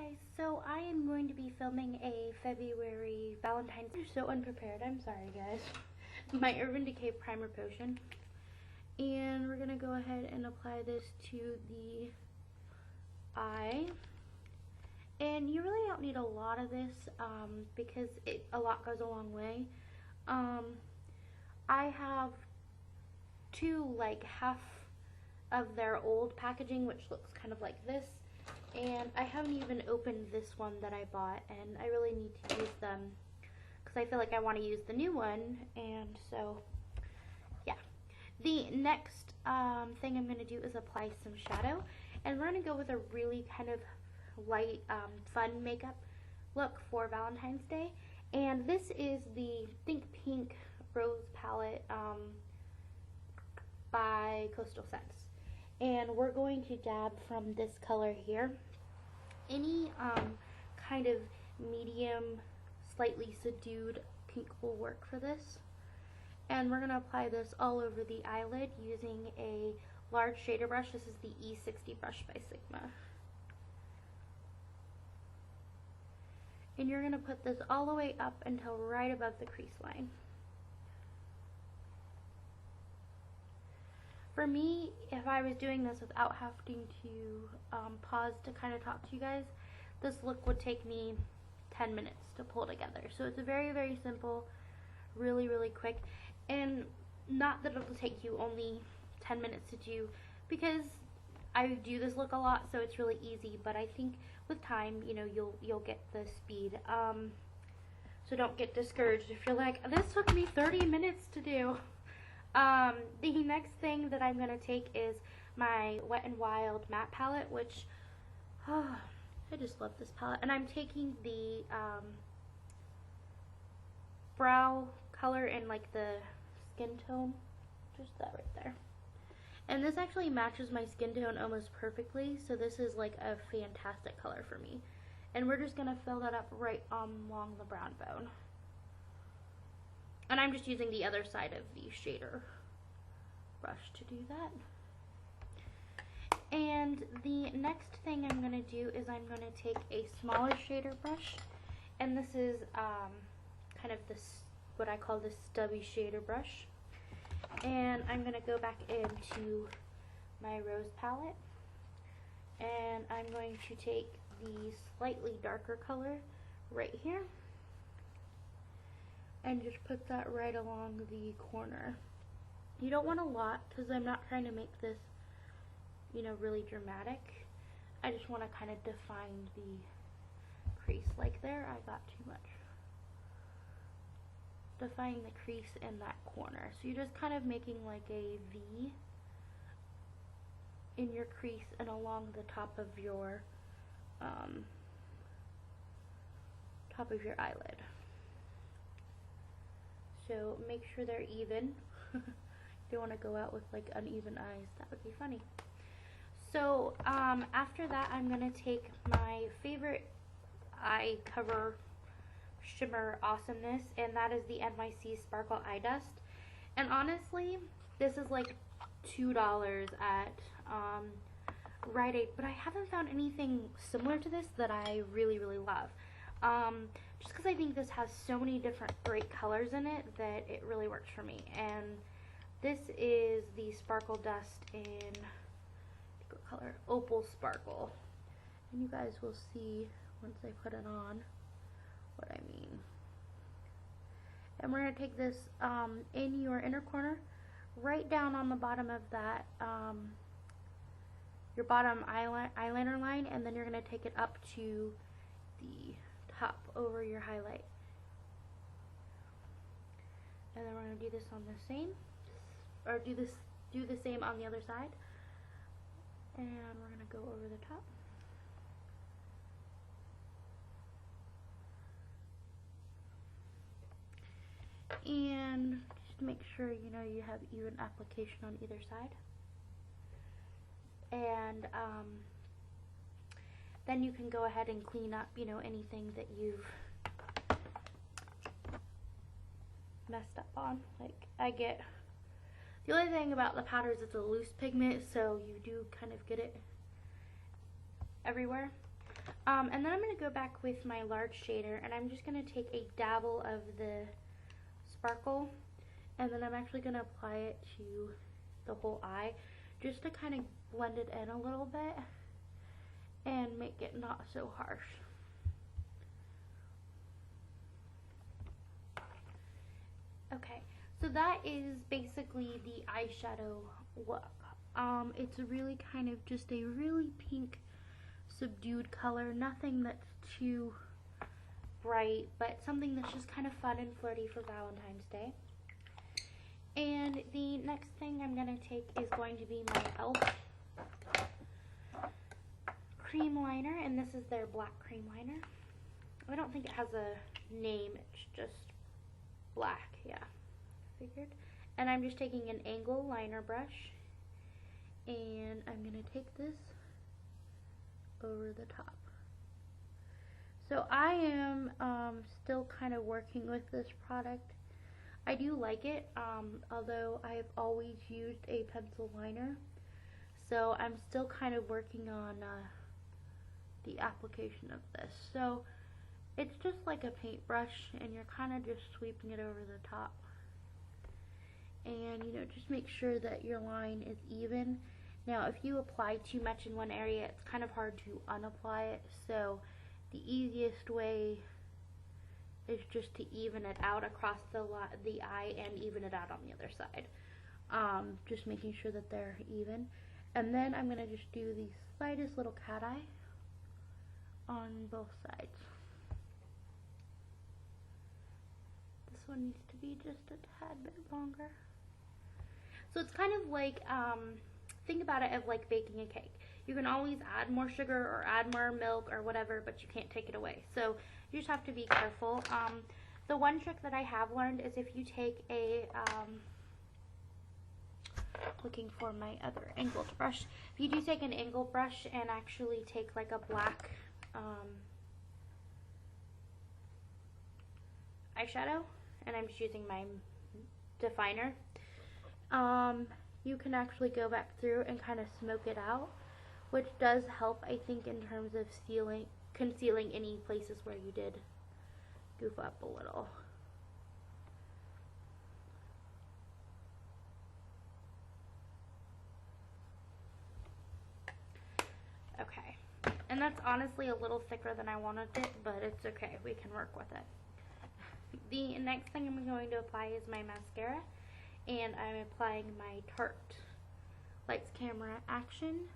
guys, so I am going to be filming a February Valentine's. I'm so unprepared, I'm sorry guys. My Urban Decay Primer Potion. And we're going to go ahead and apply this to the eye. And you really don't need a lot of this because a lot goes a long way. I have two, like half of their old packaging, which looks kind of like this. And I haven't even opened this one that I bought, and I really need to use them because I feel like I want to use the new one. And so yeah, the next thing I'm going to do is apply some shadow, and we're going to go with a really kind of light fun makeup look for Valentine's Day. And this is the Think Pink Rose palette by Coastal Scents. And we're going to dab from this color here. Any kind of medium, slightly subdued pink will work for this. And we're going to apply this all over the eyelid using a large shader brush. This is the E60 brush by Sigma. And you're going to put this all the way up until right above the crease line. For me, if I was doing this without having to pause to kind of talk to you guys, this look would take me 10 minutes to pull together. So it's a very, very simple, really, really quick. And not that it'll take you only 10 minutes to do, because I do this look a lot, so it's really easy. But I think with time, you know, you'll get the speed. So don't get discouraged if you're like, this took me 30 minutes to do. The next thing that I'm going to take is my Wet n Wild matte palette, which, I just love this palette. And I'm taking the brow color in like the skin tone, just that right there. And this actually matches my skin tone almost perfectly, so this is like a fantastic color for me. And we're just going to fill that up right along the brown bone. And I'm just using the other side of the shader brush to do that. And the next thing I'm going to do is I'm going to take a smaller shader brush. And this is kind of this, what I call the stubby shader brush. And I'm going to go back into my rose palette. And I'm going to take the slightly darker color right here. And just put that right along the corner. You don't want a lot because I'm not trying to make this, you know, really dramatic. I just want to kind of define the crease. Like there, I got too much. Define the crease in that corner. So you're just kind of making like a V in your crease and along the top of your eyelid. So make sure they're even. You don't want to go out with like uneven eyes. That would be funny. So after that, I'm going to take my favorite eye cover shimmer awesomeness, and that is the NYC Sparkle Eye Dust. And honestly, this is like $2 at Rite Aid, but I haven't found anything similar to this that I really, really love. Just because I think this has so many different great colors in it that it really works for me. And this is the Sparkle Dust in, what color? Opal Sparkle. And you guys will see once I put it on what I mean. And we're going to take this in your inner corner, right down on the bottom of that, your bottom eyeliner line, and then you're going to take it up to the top over your highlight. And then we're going to do this on the same, or do the same on the other side. And we're going to go over the top. And just make sure you know you have even application on either side. And then you can go ahead and clean up, you know, anything that you've messed up on. Like I get, the only thing about the powder is it's a loose pigment, so you do kind of get it everywhere. And then I'm going to go back with my large shader, and I'm just going to take a dabble of the sparkle, and then I'm actually going to apply it to the whole eye, just to kind of blend it in a little bit and make it not so harsh. Okay, so that is basically the eyeshadow look. It's really kind of just a really pink, subdued color, nothing that's too bright, but something that's just kind of fun and flirty for Valentine's Day. And the next thing I'm going to take is going to be my e.l.f. cream liner, and this is their black cream liner. I don't think it has a name, it's just black, yeah, figured. And I'm just taking an angle liner brush, and I'm going to take this over the top. So I am still kind of working with this product. I do like it, although I've always used a pencil liner. So I'm still kind of working on the application of this. So it's just like a paintbrush, and you're kind of just sweeping it over the top. And, you know, just make sure that your line is even. Now, if you apply too much in one area, it's kind of hard to unapply it. So the easiest way is just to even it out across the eye and even it out on the other side. Just making sure that they're even. And then I'm going to just do the slightest little cat eye on both sides. This one needs to be just a tad bit longer. So it's kind of like, think about it as like baking a cake. You can always add more sugar or add more milk or whatever, but you can't take it away. So you just have to be careful. The one trick that I have learned is if you take a, looking for my other angled brush. If you do take an angled brush and actually take like a black eyeshadow, and I'm just using my definer, you can actually go back through and kind of smoke it out, which does help, I think, in terms of concealing any places where you did goof up a little. Okay, and that's honestly a little thicker than I wanted it, but it's okay, we can work with it. The next thing I'm going to apply is my mascara, and I'm applying my Tarte Lights Camera Action,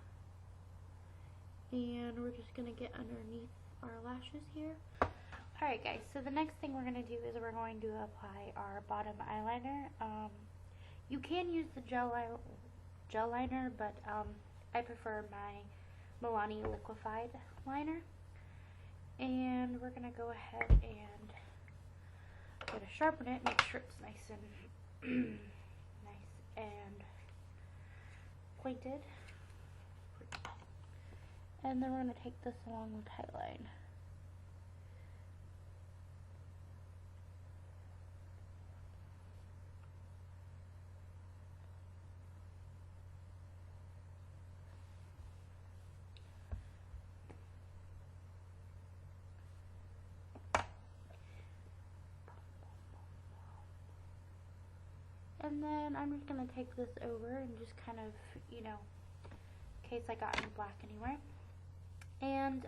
and we're just going to get underneath our lashes here. Alright guys, so the next thing we're going to do is we're going to apply our bottom eyeliner. You can use the gel liner, but I prefer my Milani liquefied liner. And we're going to go ahead and get a sharpen it, make sure it's nice and and pointed. And then we're going to take this along the tight line. And then I'm just going to take this over and just kind of, you know, in case I got any black anywhere. And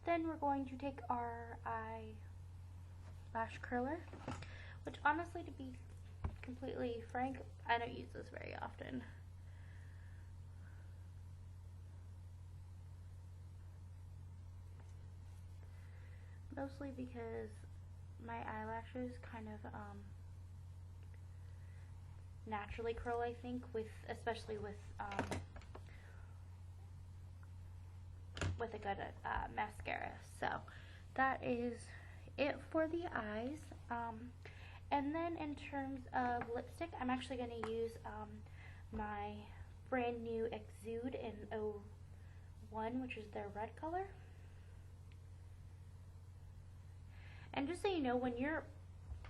then we're going to take our eyelash curler, which honestly, to be completely frank, I don't use this very often. Mostly because my eyelashes kind of naturally curl, I think, especially with a good mascara. So that is it for the eyes. And then in terms of lipstick, I'm actually going to use my brand new Exude in 01, which is their red color. And just so you know, when you're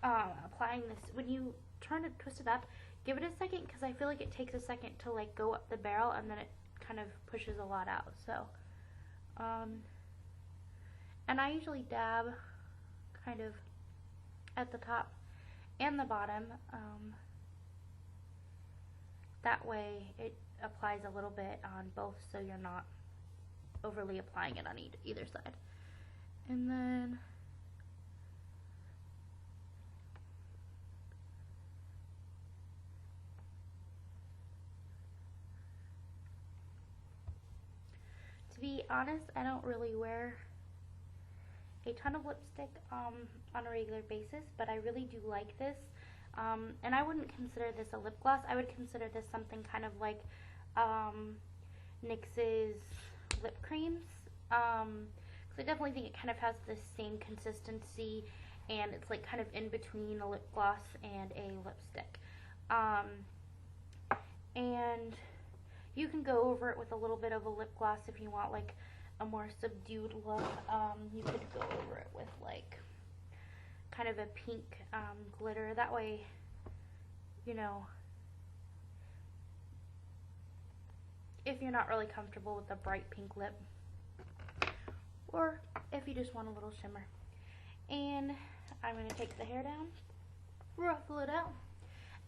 applying this, when you twist it up, give it a second, because I feel like it takes a second to like go up the barrel, and then it kind of pushes a lot out. So And I usually dab kind of at the top and the bottom. That way it applies a little bit on both, so you're not overly applying it on either side. And then to be honest, I don't really wear a ton of lipstick on a regular basis, but I really do like this. And I wouldn't consider this a lip gloss. I would consider this something kind of like NYX's lip creams. Because I definitely think it kind of has the same consistency, and it's like kind of in between a lip gloss and a lipstick. And you can go over it with a little bit of a lip gloss if you want like a more subdued look. You could go over it with like kind of a pink glitter. That way, you know, if you're not really comfortable with a bright pink lip, or if you just want a little shimmer. And I'm going to take the hair down, ruffle it out,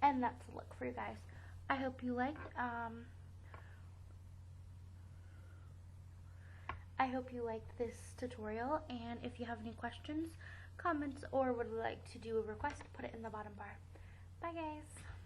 and that's the look for you guys. I hope you liked. I hope you liked this tutorial, and if you have any questions, comments, or would like to do a request, put it in the bottom bar. Bye guys!